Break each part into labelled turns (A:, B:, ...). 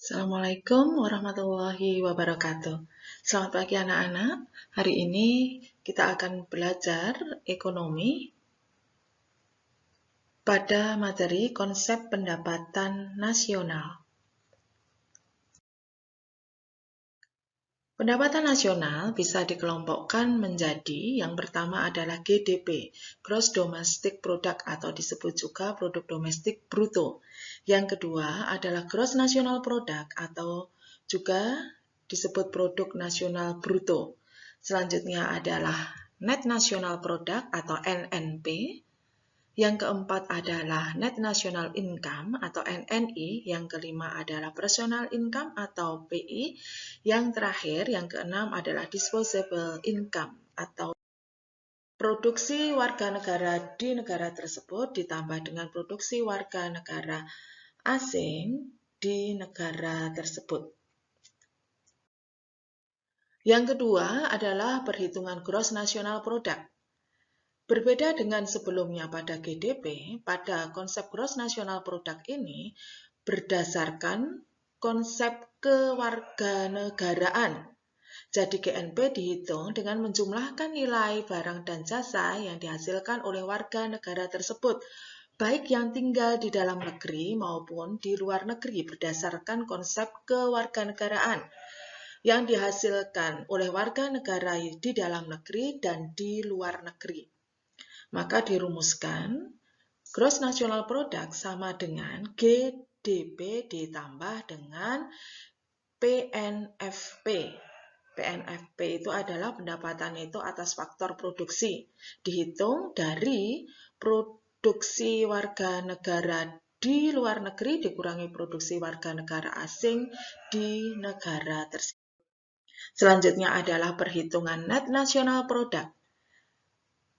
A: Assalamualaikum warahmatullahi wabarakatuh. Selamat pagi anak-anak. Hari ini kita akan belajar ekonomi pada materi konsep pendapatan nasional. Pendapatan nasional bisa dikelompokkan menjadi yang pertama adalah GDP, Gross Domestic Product atau disebut juga produk domestik bruto. Yang kedua adalah Gross National Product atau juga disebut produk nasional bruto. Selanjutnya adalah Net National Product atau NNP. Yang keempat adalah Net National Income atau NNI, yang kelima adalah Personal Income atau PI, yang terakhir, yang keenam adalah Disposable Income atau produksi warga negara di negara tersebut ditambah dengan produksi warga negara asing di negara tersebut. Yang kedua adalah perhitungan Gross National Product. Berbeda dengan sebelumnya pada GDP, pada konsep Gross National Product ini berdasarkan konsep kewarganegaraan. Jadi GNP dihitung dengan menjumlahkan nilai barang dan jasa yang dihasilkan oleh warga negara tersebut, baik yang tinggal di dalam negeri maupun di luar negeri berdasarkan konsep kewarganegaraan yang dihasilkan oleh warga negara di dalam negeri dan di luar negeri. Maka dirumuskan Gross National Product sama dengan GDP ditambah dengan PNFP. PNFP itu adalah pendapatan neto atas faktor produksi, dihitung dari produksi warga negara di luar negeri dikurangi produksi warga negara asing di negara tersebut. Selanjutnya adalah perhitungan Net National Product.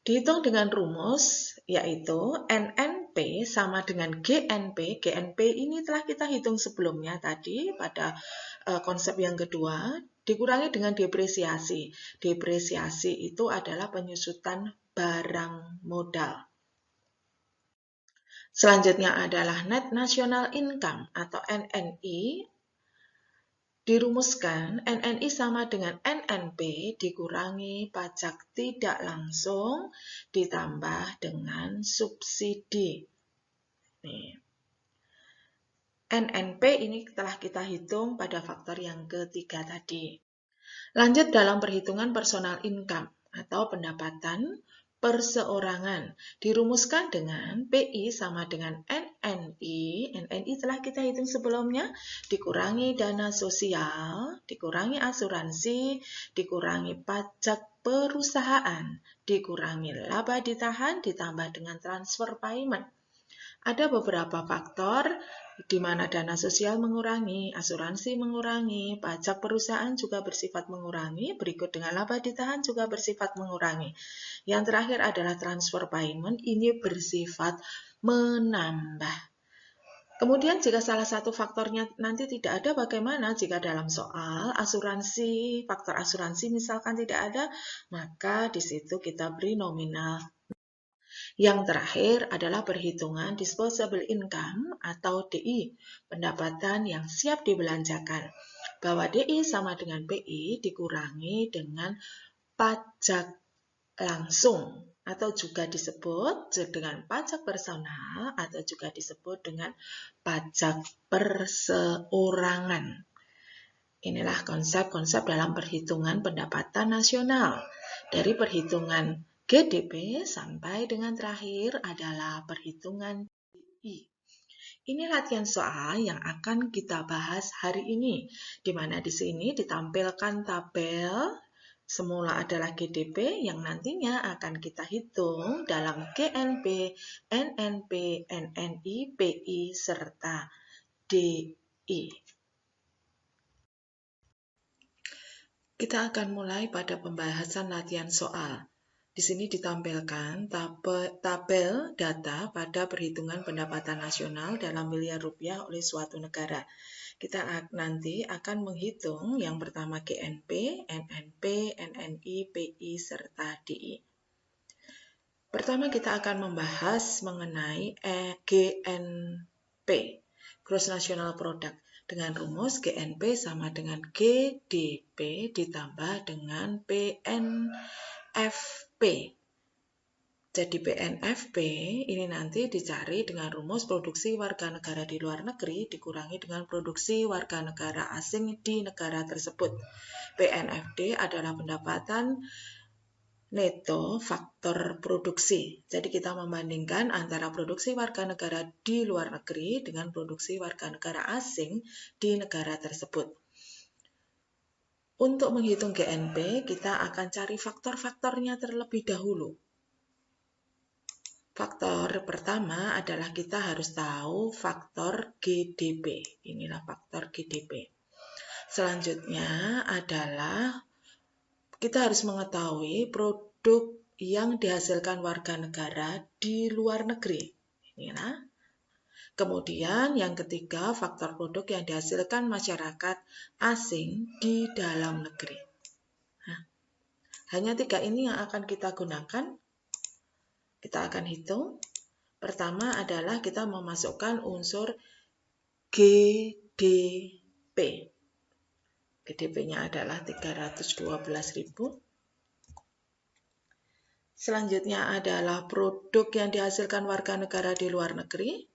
A: Dihitung dengan rumus, yaitu NNP sama dengan GNP. GNP ini telah kita hitung sebelumnya tadi pada konsep yang kedua, dikurangi dengan depresiasi. Depresiasi itu adalah penyusutan barang modal. Selanjutnya adalah Net National Income atau NNI. Dirumuskan NNI sama dengan NNP dikurangi pajak tidak langsung ditambah dengan subsidi. Nih. NNP ini telah kita hitung pada faktor yang ketiga tadi. Lanjut dalam perhitungan personal income atau pendapatan perseorangan. Dirumuskan dengan PI sama dengan NNI. NNI telah kita hitung sebelumnya. Dikurangi dana sosial, dikurangi asuransi, dikurangi pajak perusahaan, dikurangi laba ditahan, ditambah dengan transfer payment. Ada beberapa faktor di mana dana sosial mengurangi, asuransi mengurangi, pajak perusahaan juga bersifat mengurangi, berikut dengan laba ditahan juga bersifat mengurangi. Yang terakhir adalah transfer payment, ini bersifat menambah. Kemudian jika salah satu faktornya nanti tidak ada, bagaimana? Jika dalam soal asuransi, faktor asuransi misalkan tidak ada, maka di situ kita beri nominal. Yang terakhir adalah perhitungan disposable income atau DI, pendapatan yang siap dibelanjakan. Bahwa DI sama dengan PI dikurangi dengan pajak langsung atau juga disebut dengan pajak personal atau juga disebut dengan pajak perseorangan. Inilah konsep-konsep dalam perhitungan pendapatan nasional. Dari perhitungan GDP sampai dengan terakhir adalah perhitungan DI. Ini latihan soal yang akan kita bahas hari ini, di mana di sini ditampilkan tabel semula adalah GDP yang nantinya akan kita hitung dalam GNP, NNP, NNI, PI, serta DI. Kita akan mulai pada pembahasan latihan soal. Di sini ditampilkan tabel data pada perhitungan pendapatan nasional dalam miliar rupiah oleh suatu negara. Kita nanti akan menghitung yang pertama GNP, NNP, NNI, PI, serta DI. Pertama kita akan membahas mengenai GNP. Gross National Product, dengan rumus GNP sama dengan GDP ditambah dengan PNFP. Jadi PNFP ini nanti dicari dengan rumus produksi warga negara di luar negeri dikurangi dengan produksi warga negara asing di negara tersebut. PNFD adalah pendapatan neto faktor produksi. Jadi kita membandingkan antara produksi warga negara di luar negeri dengan produksi warga negara asing di negara tersebut. Untuk menghitung GNP, kita akan cari faktor-faktornya terlebih dahulu. Faktor pertama adalah kita harus tahu faktor GDP. Inilah faktor GDP. Selanjutnya adalah kita harus mengetahui produk yang dihasilkan warga negara di luar negeri. Inilah. Kemudian yang ketiga, faktor produk yang dihasilkan masyarakat asing di dalam negeri. Nah, hanya 3 ini yang akan kita gunakan. Kita akan hitung. Pertama adalah kita memasukkan unsur GDP. GDP-nya adalah 312.000. Selanjutnya adalah produk yang dihasilkan warga negara di luar negeri,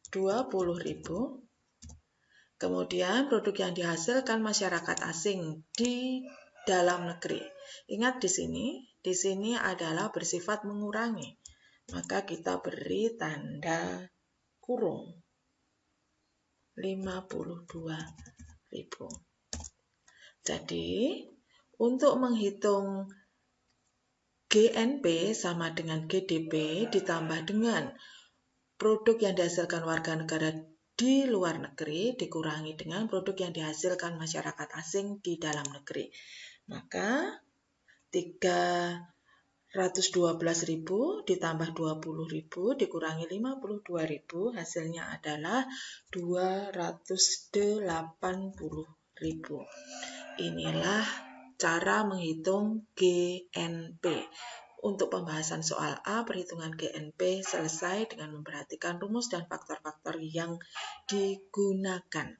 A: 20.000. Kemudian produk yang dihasilkan masyarakat asing di dalam negeri. Ingat di sini adalah bersifat mengurangi. Maka kita beri tanda kurung. 52.000. Jadi, untuk menghitung GNP sama dengan GDP ditambah dengan produk yang dihasilkan warga negara di luar negeri dikurangi dengan produk yang dihasilkan masyarakat asing di dalam negeri. Maka 312.000 ditambah 20.000 dikurangi 52.000 hasilnya adalah 280.000. Inilah cara menghitung GNP. Untuk pembahasan soal A, perhitungan GNP selesai dengan memperhatikan rumus dan faktor-faktor yang digunakan.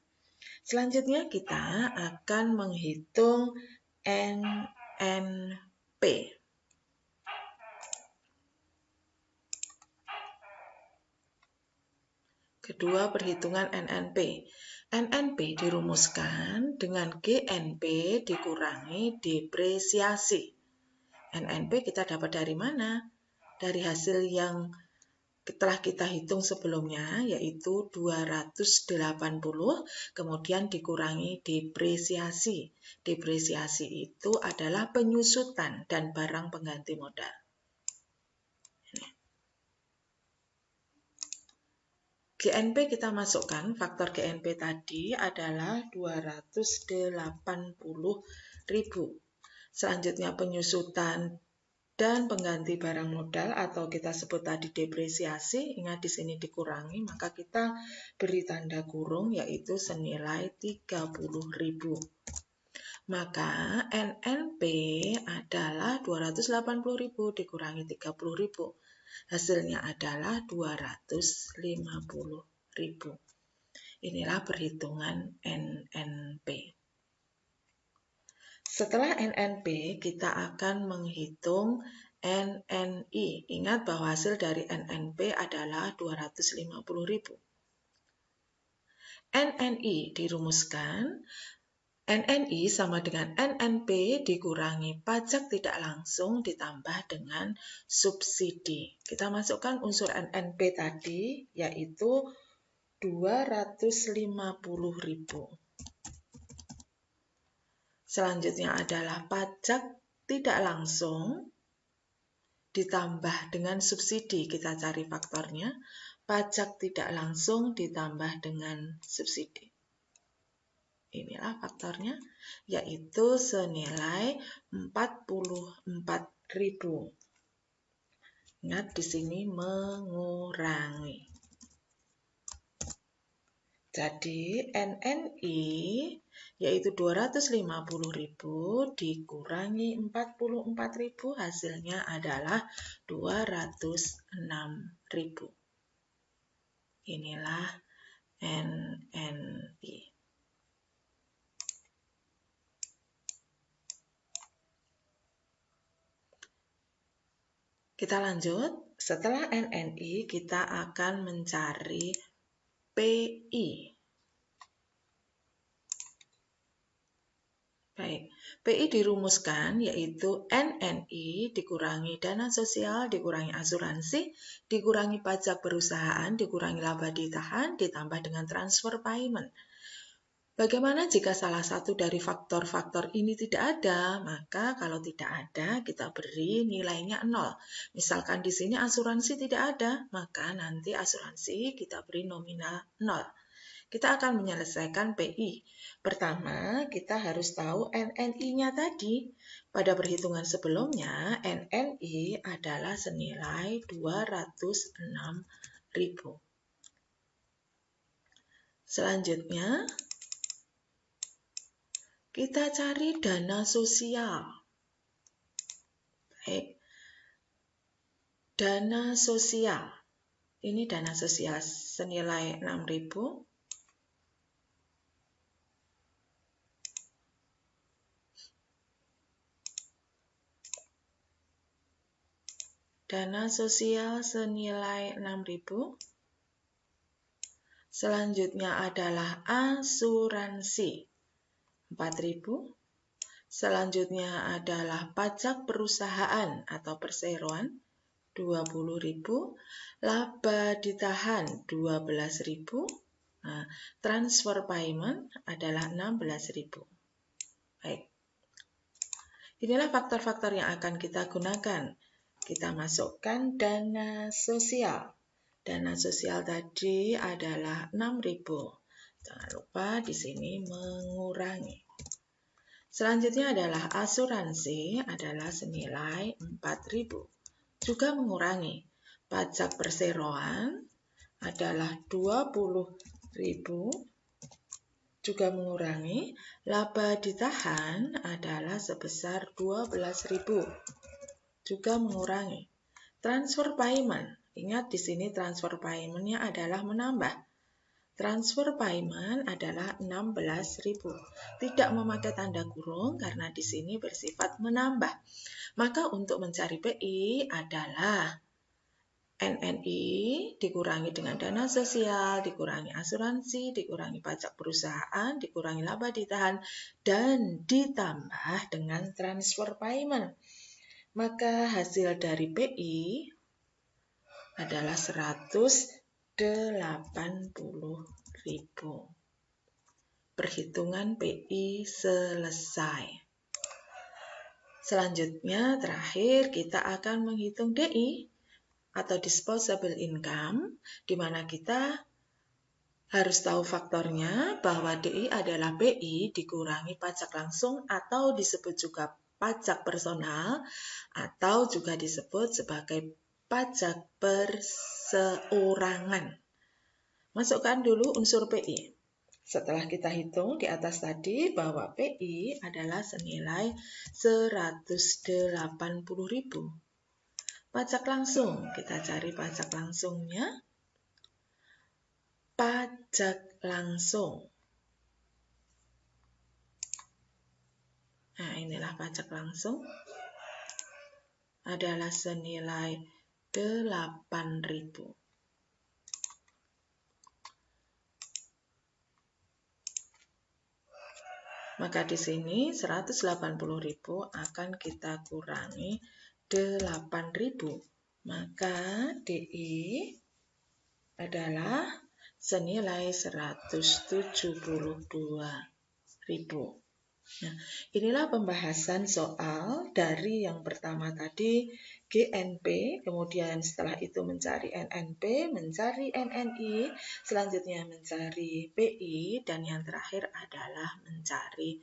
A: Selanjutnya kita akan menghitung NNP. Kedua, perhitungan NNP. NNP dirumuskan dengan GNP dikurangi depresiasi. NNP kita dapat dari mana? Dari hasil yang telah kita hitung sebelumnya, yaitu 280, kemudian dikurangi depresiasi. Depresiasi itu adalah penyusutan dan barang pengganti modal. GNP kita masukkan, faktor GNP tadi adalah 280.000. Selanjutnya penyusutan dan pengganti barang modal atau kita sebut tadi depresiasi, ingat di sini dikurangi, maka kita beri tanda kurung yaitu senilai 30.000. Maka NNP adalah 280.000 dikurangi 30.000. Hasilnya adalah 250.000. Inilah perhitungan NNP. Setelah NNP, kita akan menghitung NNI. Ingat bahwa hasil dari NNP adalah 250.000. NNI dirumuskan, NNI sama dengan NNP dikurangi pajak tidak langsung ditambah dengan subsidi. Kita masukkan unsur NNP tadi, yaitu 250.000. Selanjutnya adalah pajak tidak langsung ditambah dengan subsidi. Kita cari faktornya. Pajak tidak langsung ditambah dengan subsidi. Inilah faktornya, yaitu senilai 44.000. Ingat di sini mengurangi. Jadi NNI yaitu 250.000 dikurangi 44.000 hasilnya adalah 206.000. Inilah NNI. Kita lanjut. Setelah NNI, kita akan mencari PI. Baik, PI dirumuskan yaitu NNI dikurangi dana sosial, dikurangi asuransi, dikurangi pajak perusahaan, dikurangi laba ditahan, ditambah dengan transfer payment. Bagaimana jika salah satu dari faktor-faktor ini tidak ada? Maka kalau tidak ada, kita beri nilainya 0. Misalkan di sini asuransi tidak ada, maka nanti asuransi kita beri nominal 0. Kita akan menyelesaikan PI. Pertama, kita harus tahu NNI-nya tadi. Pada perhitungan sebelumnya, NNI adalah senilai 206.000. Selanjutnya, kita cari dana sosial. Baik. Dana sosial. Ini dana sosial senilai 6.000. Dana sosial senilai 6.000. Selanjutnya adalah asuransi 4.000. Selanjutnya adalah pajak perusahaan atau perseroan 20.000. Laba ditahan 12.000. Nah, transfer payment adalah 16.000. Baik. Inilah faktor-faktor yang akan kita gunakan. Kita masukkan dana sosial. Dana sosial tadi adalah 6.000. Jangan lupa di sini mengurangi. Selanjutnya adalah asuransi adalah senilai 4.000. Juga mengurangi. Pajak perseroan adalah 20.000. Juga mengurangi. Laba ditahan adalah sebesar 12.000. Juga mengurangi. Transfer payment. Ingat di sini transfer payment-nya adalah menambah. Transfer payment adalah 16.000. Tidak memakai tanda kurung karena di sini bersifat menambah. Maka untuk mencari PI adalah NNI dikurangi dengan dana sosial, dikurangi asuransi, dikurangi pajak perusahaan, dikurangi laba ditahan, dan ditambah dengan transfer payment. Maka hasil dari PI adalah 180.000. Perhitungan PI selesai. Selanjutnya, terakhir kita akan menghitung DI atau disposable income, di mana kita harus tahu faktornya bahwa DI adalah PI dikurangi pajak langsung atau disebut juga pajak personal atau juga disebut sebagai pajak perseorangan. Masukkan dulu unsur PI. Setelah kita hitung di atas tadi bahwa PI adalah senilai 180.000. Pajak langsung, kita cari pajak langsungnya. Pajak langsung. Nah, inilah pajak langsung. Adalah senilai 8.000. Maka di sini 180.000 akan kita kurangi 8.000. Maka DI adalah senilai 172.000. Nah, inilah pembahasan soal dari yang pertama tadi GNP, kemudian setelah itu mencari NNP, mencari NNI, selanjutnya mencari PI, dan yang terakhir adalah mencari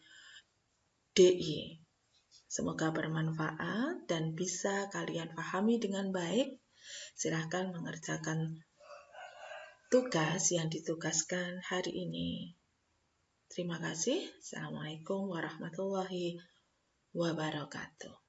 A: DI. Semoga bermanfaat dan bisa kalian pahami dengan baik. Silahkan mengerjakan tugas yang ditugaskan hari ini. Terima kasih. Assalamualaikum warahmatullahi wabarakatuh.